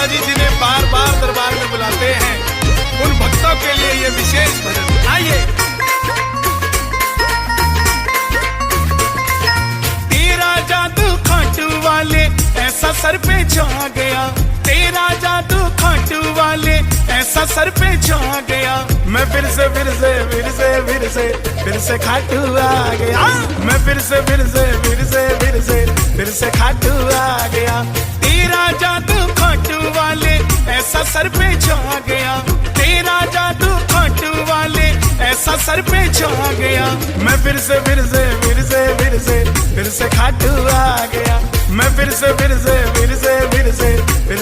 जी जिन्हें बार बार दरबार में बुलाते हैं, उन भक्तों के लिए ये विशेष भजन। आइए। तेरा जादू खाटू वाले ऐसा सर पे छा गया, तेरा जादू खाटू वाले ऐसा सर पे छा गया। मैं फिर से खाटू आ गया। मैं फिर से खाटू आ गया। तेरा जादू खाटू वाले ऐसा सर पे छा गया, तेरा जादू खाटू वाले ऐसा सर पे छा गया। मैं फिर से खाटू आ गया। मैं फिर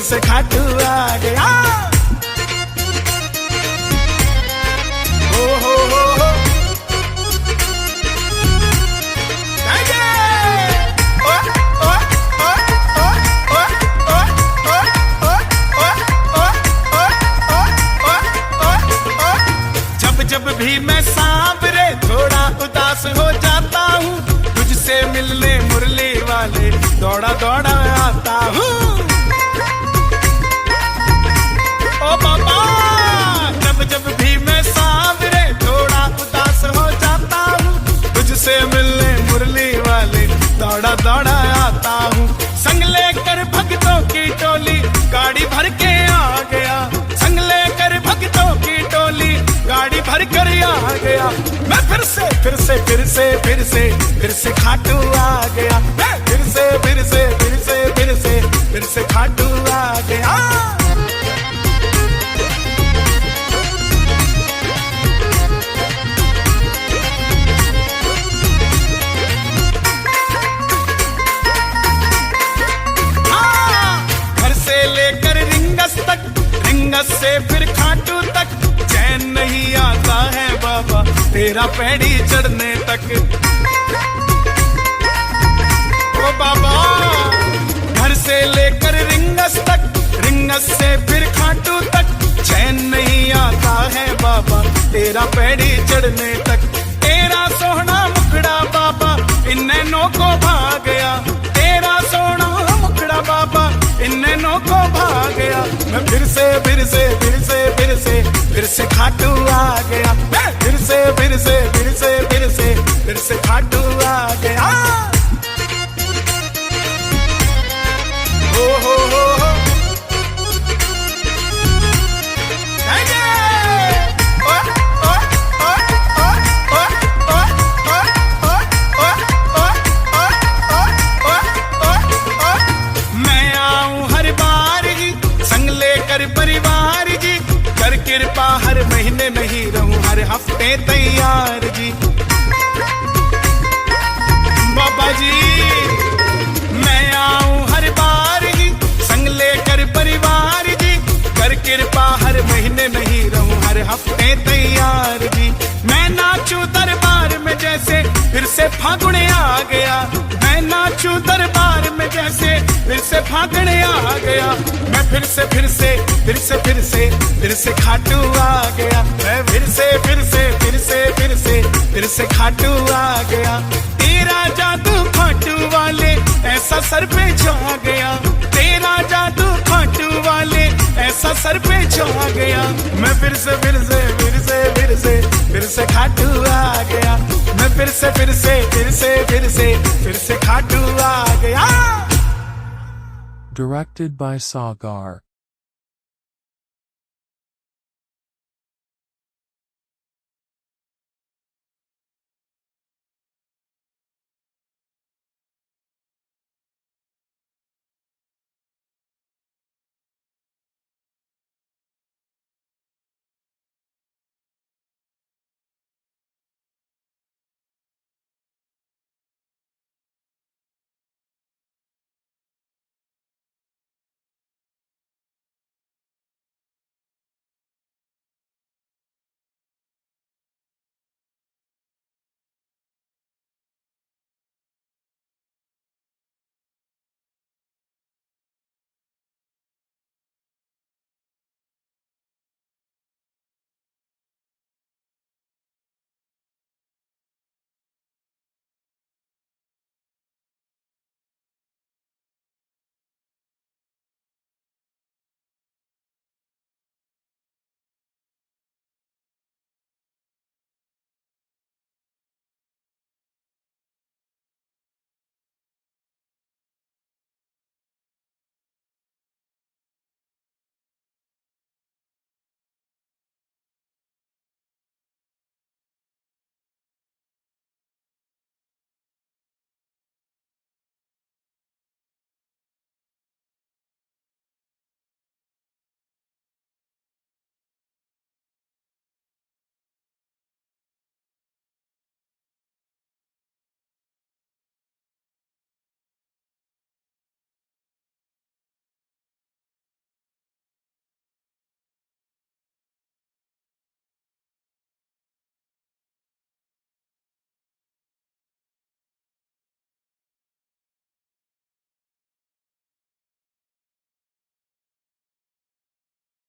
से खाटू आ गया। हो जब भी मैं सांवरे थोड़ा उदास हो जाता हूँ, तुझसे मिलने मुरली वाले दौड़ा दौड़ा आता हूँ। ओ बाबा, जब भी मैं सांवरे थोड़ा उदास हो जाता हूँ, तुझसे मिलने मुरली वाले दौड़ा दौड़ा आता हूँ। संग लेकर भक्तों की टोली गाड़ी भर के आ गया, संग लेकर भक्तों की टोली गाड़ी भर कर आ गया। मैं फिर से खाटू आ गया। मैं फिर से खाटू आ गया। घर से लेकर रिंगस तक, रिंगस से फिर खाटू तक, चैन नहीं आता है बाबा तेरा पैड़ी चढ़ने तक। ओ बाबा, घर से लेकर रिंगस तक, रिंगस से फिर खाटू तक, चैन नहीं आता है बाबा तेरा पैड़ी चढ़ने तक। तेरा सोहना मुखड़ा बाबा इन नैनों को भा गया, तेरा सोहना मुखड़ा बाबा इन नैनों को भा गया। मैं फिर से खाटू आ गया। मैं फिर से खाटू आ गया। हो मैं आऊं हर बार जी संग लेकर परिवार जी, कर कृपा हर महीने नहीं रहूं हर हफ्ते तैयार जी। बाबा जी मैं आऊं हर बार जी संग लेकर परिवार जी, कर कृपा हर महीने नहीं रहूं हर हफ्ते तैयार जी। मैं नाचूं दरबार में जैसे फिर से फागुन आ गया, मैं नाचूं दरबार में जैसे फिर से फागुन आ गया। मैं फिर से खाटू आ गया। मैं फिर से खाटू आ गया। तेरा जादू खाटू वाले ऐसा सर पे छा गया, तेरा जादू खाटू वाले ऐसा सर पे छा गया। मैं फिर से खाटू आ गया। मैं फिर से खाटू आ गया। Directed by Sagar.